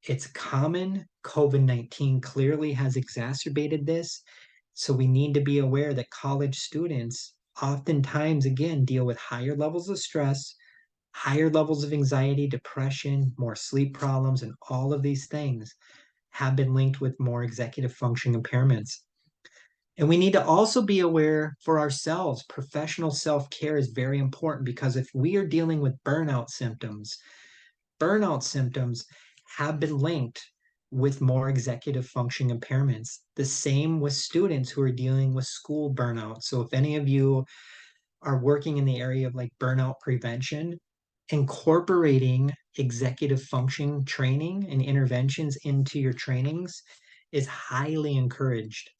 It's common. COVID-19 clearly has exacerbated this. So we need to be aware that college students oftentimes, again, deal with higher levels of stress, higher levels of anxiety, depression, more sleep problems, and all of these things have been linked with more executive function impairments. And we need to also be aware for ourselves. Professional self care is very important because if we are dealing with burnout symptoms have been linked with more executive function impairments. The same with students who are dealing with school burnout. So, if any of you are working in the area of like burnout prevention, incorporating executive function training and interventions into your trainings is highly encouraged.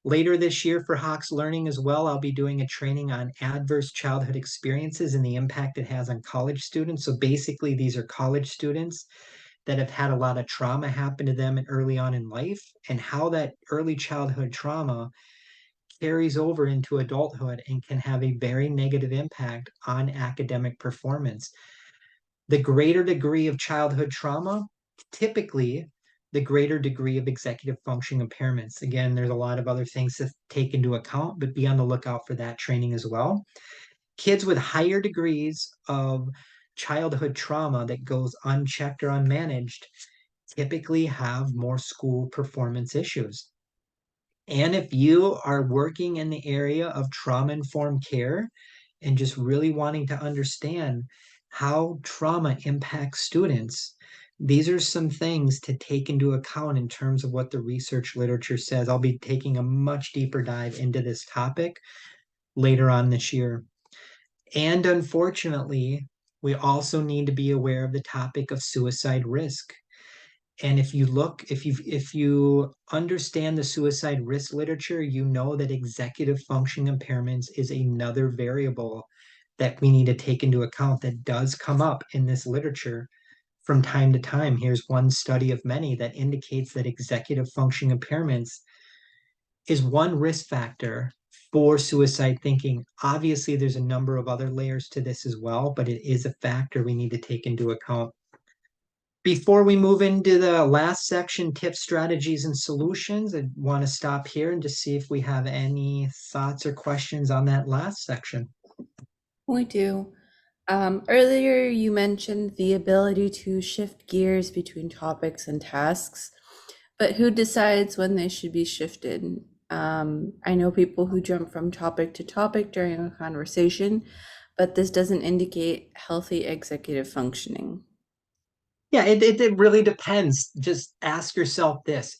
Later this year for Hawks Learning as well, I'll be doing a training on adverse childhood experiences and the impact it has on college students. So basically, these are college students that have had a lot of trauma happen to them early on in life and how that early childhood trauma carries over into adulthood and can have a very negative impact on academic performance. The greater degree of childhood trauma, typically the greater degree of executive function impairments. Again, there's a lot of other things to take into account, but be on the lookout for that training as well. Kids with higher degrees of childhood trauma that goes unchecked or unmanaged typically have more school performance issues. And if you are working in the area of trauma informed care and just really wanting to understand how trauma impacts students, these are some things to take into account in terms of what the research literature says. I'll be taking a much deeper dive into this topic later on this year. And unfortunately, we also need to be aware of the topic of suicide risk. And if you understand the suicide risk literature, you know that executive function impairments is another variable that we need to take into account that does come up in this literature from time to time. Here's one study of many that indicates that executive function impairments is one risk factor for suicide thinking. Obviously, there's a number of other layers to this as well, but it is a factor we need to take into account. Before we move into the last section, tips, strategies, and solutions, I want to stop here and just see if we have any thoughts or questions on that last section. We do. Earlier, you mentioned the ability to shift gears between topics and tasks, but who decides when they should be shifted? I know people who jump from topic to topic during a conversation, but this doesn't indicate healthy executive functioning. Yeah, it really depends. Just ask yourself this,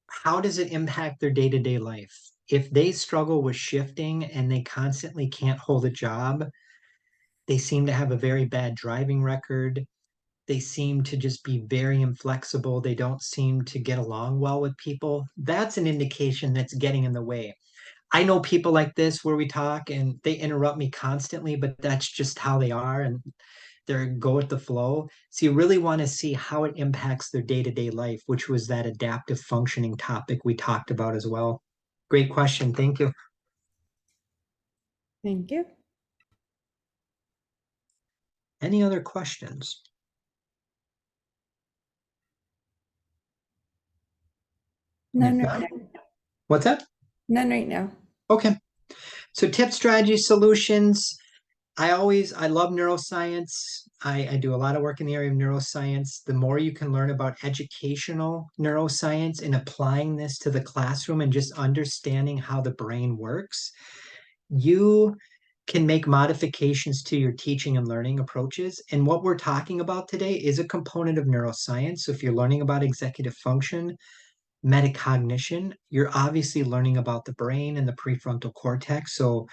how does it impact their day-to-day life? If they struggle with shifting and they constantly can't hold a job, they seem to have a very bad driving record. They seem to just be very inflexible. They don't seem to get along well with people. That's an indication that's getting in the way. I know people like this where we talk and they interrupt me constantly, but that's just how they are and they're go with the flow. So you really want to see how it impacts their day-to-day life, which was that adaptive functioning topic we talked about as well. Great question. Thank you. Thank you. Any other questions? And None if right not, now. what's that? None right now. Okay. So tip strategy solutions. I love neuroscience. I do a lot of work in the area of neuroscience. The more you can learn about educational neuroscience and applying this to the classroom and just understanding how the brain works, you can make modifications to your teaching and learning approaches. And what we're talking about today is a component of neuroscience. So if you're learning about executive function, metacognition, you're obviously learning about the brain and the prefrontal cortex. So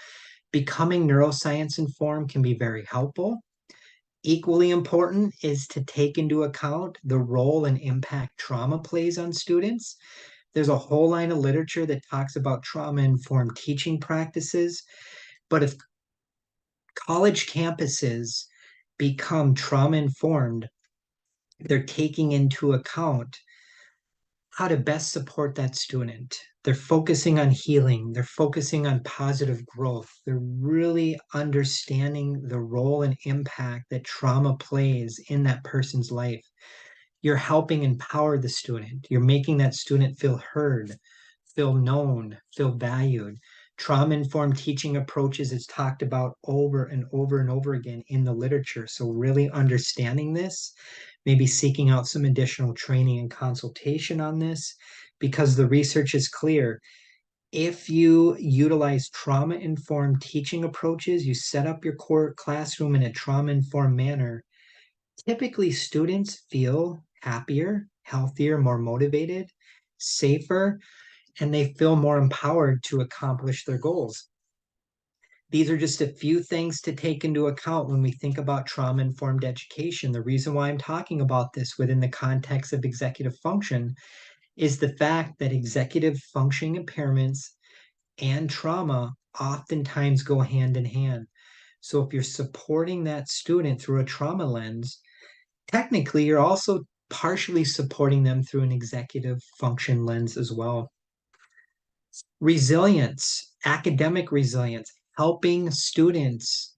becoming neuroscience informed can be very helpful. Equally important is to take into account the role and impact trauma plays on students. There's a whole line of literature that talks about trauma informed teaching practices. But if college campuses become trauma informed, they're taking into account how to best support that student. They're focusing on healing, they're focusing on positive growth. They're really understanding the role and impact that trauma plays in that person's life. You're helping empower the student. You're making that student feel heard, feel known, feel valued. Trauma-informed teaching approaches is talked about over and over and over again in the literature. So really understanding this, maybe seeking out some additional training and consultation on this, because the research is clear. If you utilize trauma-informed teaching approaches, you set up your core classroom in a trauma-informed manner, typically students feel happier, healthier, more motivated, safer, and they feel more empowered to accomplish their goals. These are just a few things to take into account when we think about trauma-informed education. The reason why I'm talking about this within the context of executive function is the fact that executive functioning impairments and trauma oftentimes go hand in hand. So if you're supporting that student through a trauma lens, technically you're also partially supporting them through an executive function lens as well. Resilience, academic resilience, helping students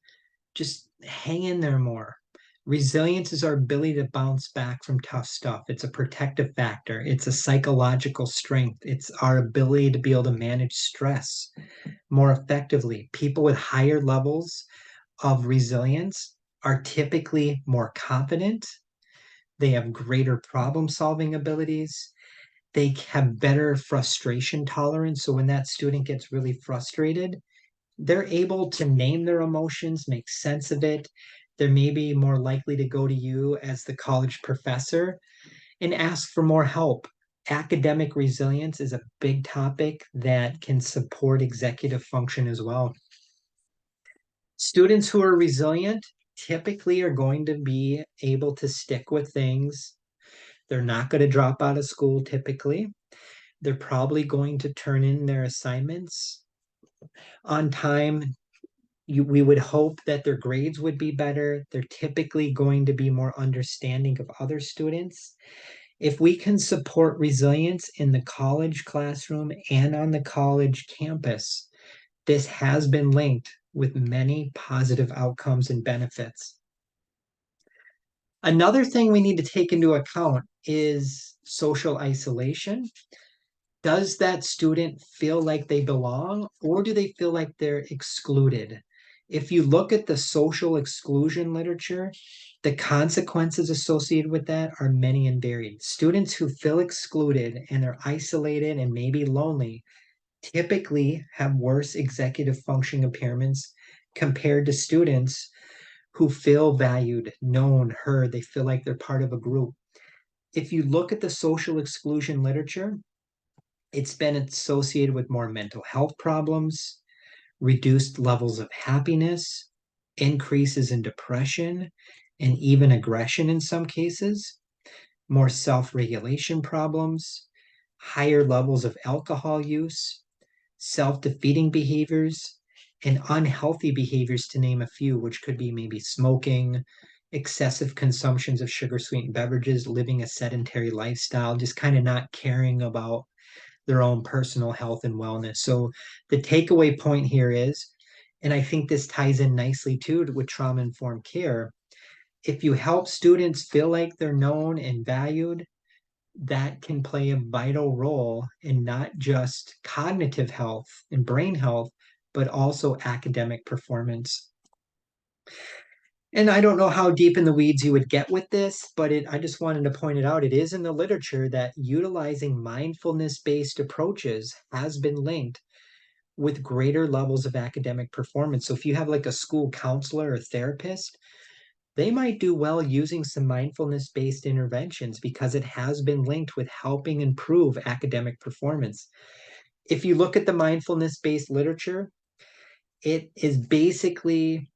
just hang in there more. Resilience is our ability to bounce back from tough stuff. It's a protective factor. It's a psychological strength. It's our ability to be able to manage stress more effectively. People with higher levels of resilience are typically more confident. They have greater problem solving abilities. They have better frustration tolerance. So when that student gets really frustrated, they're able to name their emotions, make sense of it. They're maybe more likely to go to you as the college professor and ask for more help. Academic resilience is a big topic that can support executive function as well. Students who are resilient typically are going to be able to stick with things. They're not going to drop out of school typically. They're probably going to turn in their assignments on time. We would hope that their grades would be better. They're typically going to be more understanding of other students. If we can support resilience in the college classroom and on the college campus, this has been linked with many positive outcomes and benefits. Another thing we need to take into account is social isolation. Does that student feel like they belong, or do they feel like they're excluded? If you look at the social exclusion literature, the consequences associated with that are many and varied. Students who feel excluded and are isolated and maybe lonely typically have worse executive function impairments compared to students who feel valued, known, heard. They feel like they're part of a group. If you look at the social exclusion literature, it's been associated with more mental health problems, reduced levels of happiness, increases in depression, and even aggression in some cases, more self regulation problems, higher levels of alcohol use, self defeating behaviors, and unhealthy behaviors, to name a few, which could be maybe smoking, excessive consumptions of sugar sweetened beverages, living a sedentary lifestyle, just kind of not caring about their own personal health and wellness. So the takeaway point here is, and I think this ties in nicely too with trauma informed care, if you help students feel like they're known and valued, that can play a vital role in not just cognitive health and brain health, but also academic performance. And I don't know how deep in the weeds you would get with this, but I just wanted to point it out. It is in the literature that utilizing mindfulness-based approaches has been linked with greater levels of academic performance. So if you have like a school counselor or therapist, they might do well using some mindfulness-based interventions because it has been linked with helping improve academic performance. If you look at the mindfulness-based literature, it is basically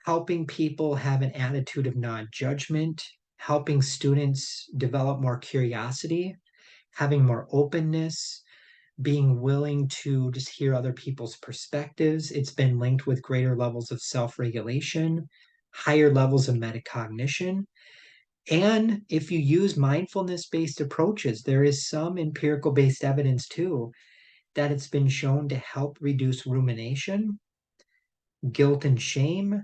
helping people have an attitude of non-judgment, helping students develop more curiosity, having more openness, being willing to just hear other people's perspectives. It's been linked with greater levels of self-regulation, higher levels of metacognition. And if you use mindfulness-based approaches, there is some empirical-based evidence too that it's been shown to help reduce rumination, guilt and shame,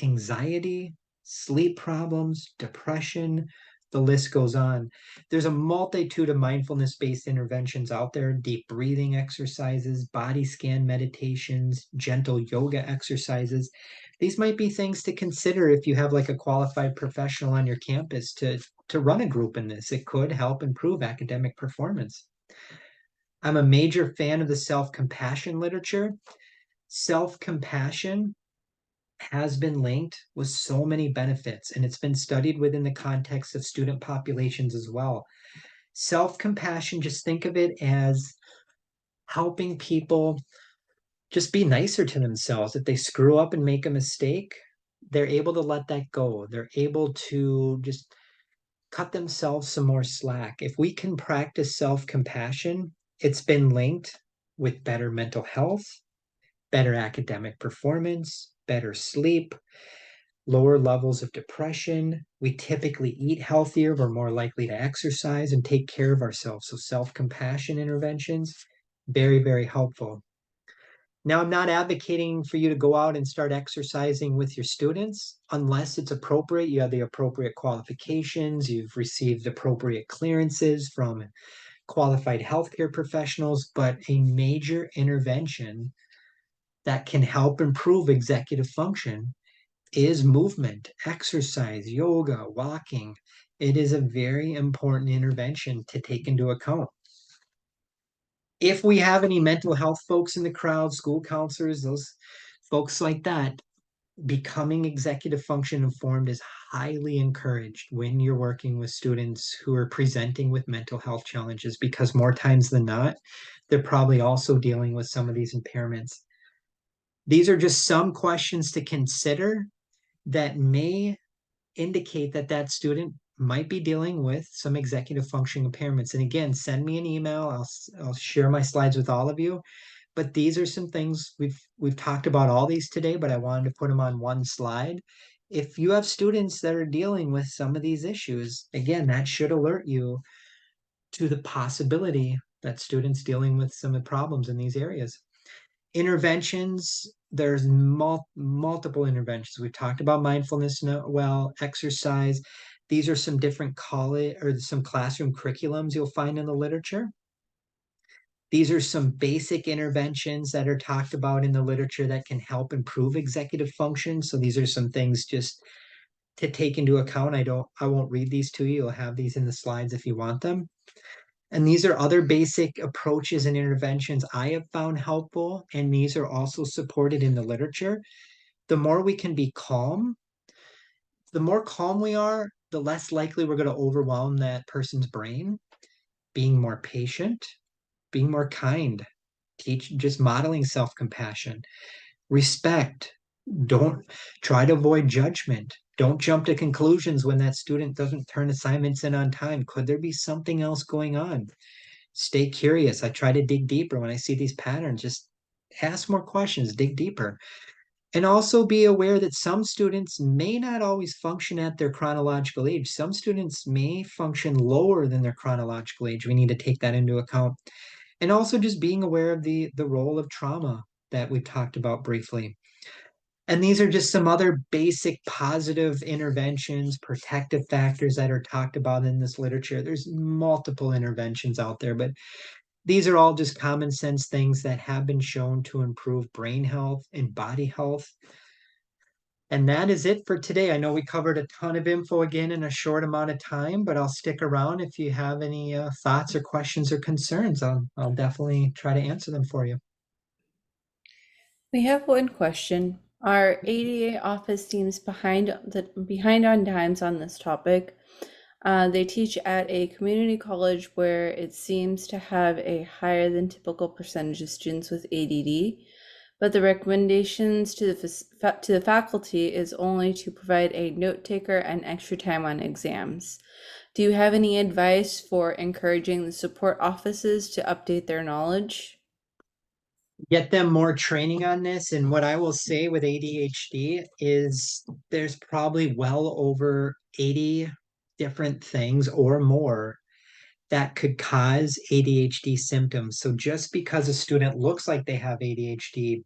anxiety, sleep problems, depression, The list goes on. There's a multitude of mindfulness-based interventions out there, deep breathing exercises, body scan meditations, gentle yoga exercises. These might be things to consider if you have like a qualified professional on your campus to run a group in this. It could help improve academic performance. I'm a major fan of the self-compassion literature. Self-compassion has been linked with so many benefits, and it's been studied within the context of student populations as well. Self compassion, just think of it as helping people just be nicer to themselves. If they screw up and make a mistake, they're able to let that go. They're able to just cut themselves some more slack. If we can practice self compassion, it's been linked with better mental health, better academic performance, better sleep, lower levels of depression. We typically eat healthier. We're more likely to exercise and take care of ourselves. So, self compassion interventions, very, very helpful. Now, I'm not advocating for you to go out and start exercising with your students unless it's appropriate. You have the appropriate qualifications, you've received appropriate clearances from qualified healthcare professionals, but a major intervention that can help improve executive function is movement, exercise, yoga, walking. It is a very important intervention to take into account. If we have any mental health folks in the crowd, school counselors, those folks like that, becoming executive function informed is highly encouraged when you're working with students who are presenting with mental health challenges, because more times than not, they're probably also dealing with some of these impairments. These are just some questions to consider that may indicate that that student might be dealing with some executive functioning impairments. And again, send me an email. I'll share my slides with all of you. But these are some things we've talked about all these today, but I wanted to put them on one slide. If you have students that are dealing with some of these issues, again, that should alert you to the possibility that students dealing with some of the problems in these areas. Interventions, there's multiple interventions. We've talked about mindfulness, well, exercise. These are some different college or some classroom curriculums you'll find in the literature. These are some basic interventions that are talked about in the literature that can help improve executive function. So these are some things just to take into account. I won't read these to you. You'll have these in the slides if you want them. And these are other basic approaches and interventions I have found helpful, and these are also supported in the literature. The more we can be calm, the more calm we are, the less likely we're going to overwhelm that person's brain. Being more patient, being more kind, just modeling self-compassion, respect. Don't try to avoid judgment. Don't jump to conclusions when that student doesn't turn assignments in on time. Could there be something else going on? Stay curious. I try to dig deeper when I see these patterns. Just ask more questions, dig deeper. And also be aware that some students may not always function at their chronological age. Some students may function lower than their chronological age. We need to take that into account. And also just being aware of the role of trauma that we talked about briefly. And these are just some other basic positive interventions, protective factors that are talked about in this literature. There's multiple interventions out there, but these are all just common sense things that have been shown to improve brain health and body health. And that is it for today. I know we covered a ton of info again in a short amount of time, but I'll stick around if you have any thoughts or questions or concerns. I'll definitely try to answer them for you. We have one question. Our ADA office seems behind on times on this topic. They teach at a community college where it seems to have a higher than typical percentage of students with ADD, but the recommendations to the faculty is only to provide a note taker and extra time on exams. Do you have any advice for encouraging the support offices to update their knowledge? Get them more training on this. And what I will say with ADHD is there's probably well over 80 different things or more that could cause ADHD symptoms. So just because a student looks like they have ADHD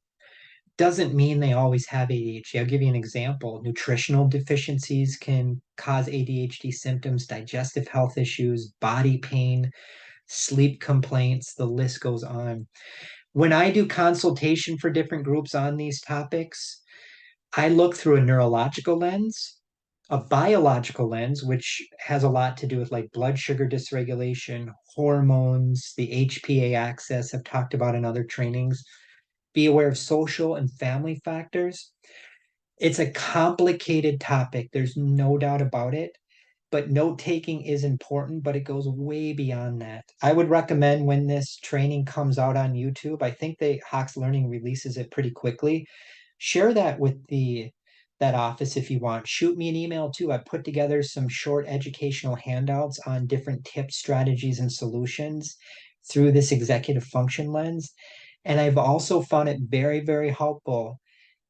doesn't mean they always have ADHD. I'll give you an example. Nutritional deficiencies can cause ADHD symptoms, digestive health issues, body pain, sleep complaints, the list goes on. When I do consultation for different groups on these topics, I look through a neurological lens, a biological lens, which has a lot to do with like blood sugar dysregulation, hormones, the HPA axis I've talked about in other trainings. Be aware of social and family factors. It's a complicated topic. There's no doubt about it. But note taking is important, but it goes way beyond that. I would recommend when this training comes out on YouTube, I think Hawks Learning releases it pretty quickly. Share that with that office if you want. Shoot me an email too. I put together some short educational handouts on different tips, strategies, and solutions through this executive function lens. And I've also found it very, very helpful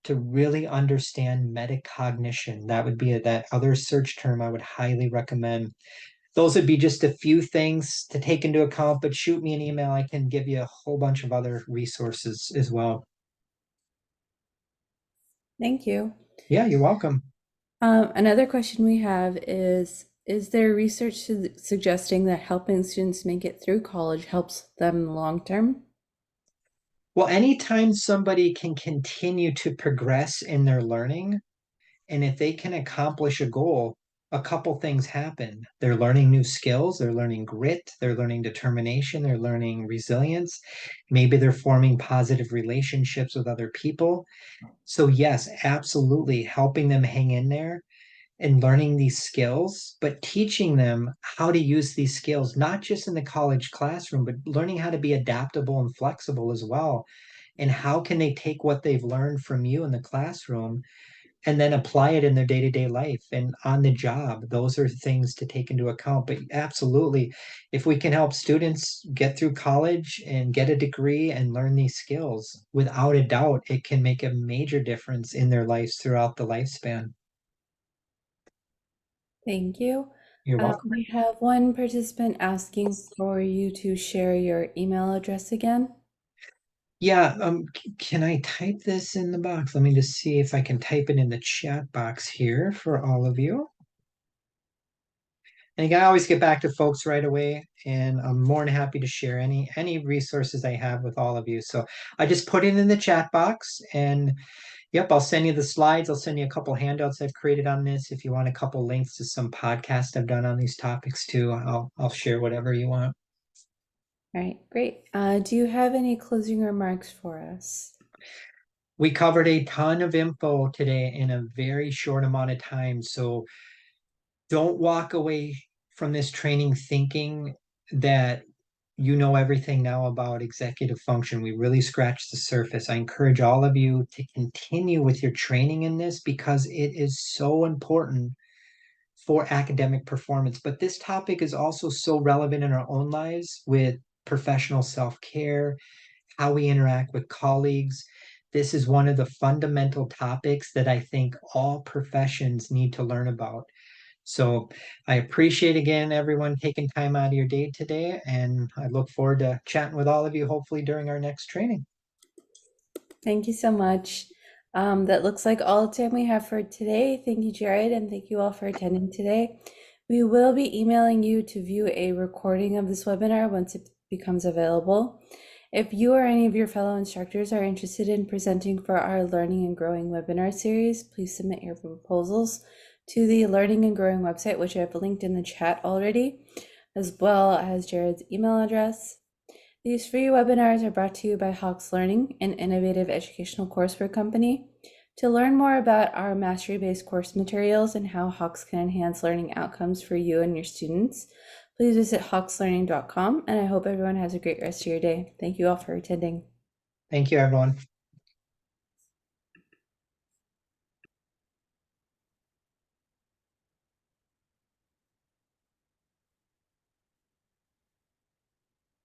to really understand metacognition. That would be that other search term I would highly recommend. Those would be just a few things to take into account, but shoot me an email. I can give you a whole bunch of other resources as well. Thank you. Yeah, you're welcome. Another question we have is there research suggesting that helping students make it through college helps them long term? Well, anytime somebody can continue to progress in their learning, and if they can accomplish a goal, a couple things happen. They're learning new skills, they're learning grit, they're learning determination, they're learning resilience. Maybe they're forming positive relationships with other people. So, yes, absolutely helping them hang in there and learning these skills, but teaching them how to use these skills, not just in the college classroom, but learning how to be adaptable and flexible as well. And how can they take what they've learned from you in the classroom and then apply it in their day-to-day life and on the job? Those are things to take into account. But absolutely, if we can help students get through college and get a degree and learn these skills, without a doubt it can make a major difference in their lives throughout the lifespan. Thank you. You're welcome. We have one participant asking for you to share your email address again. Yeah, can I type this in the box? Let me just see if I can type it in the chat box here for all of you. And again, I always get back to folks right away, and I'm more than happy to share any resources I have with all of you. So I just put it in the chat box, and yep, I'll send you the slides. I'll send you a couple handouts I've created on this. If you want a couple links to some podcasts I've done on these topics too, I'll share whatever you want. All right, great. Do you have any closing remarks for us? We covered a ton of info today in a very short amount of time, so don't walk away from this training thinking that you know everything now about executive function. We really scratched the surface. I encourage all of you to continue with your training in this because it is so important for academic performance. But this topic is also so relevant in our own lives with professional self-care, how we interact with colleagues. This is one of the fundamental topics that I think all professions need to learn about. So I appreciate again everyone taking time out of your day today, and I look forward to chatting with all of you hopefully during our next training. Thank you so much. That looks like all the time we have for today. Thank you, Jared, and thank you all for attending today. We will be emailing you to view a recording of this webinar once it becomes available. If you or any of your fellow instructors are interested in presenting for our Learning and Growing webinar series, please submit your proposals to the Learning and Growing website, which I've linked in the chat already, as well as Jared's email address. These free webinars are brought to you by Hawks Learning, an innovative educational courseware company. To learn more about our mastery-based course materials and how Hawks can enhance learning outcomes for you and your students, please visit hawkslearning.com, and I hope everyone has a great rest of your day. Thank you all for attending. Thank you, everyone.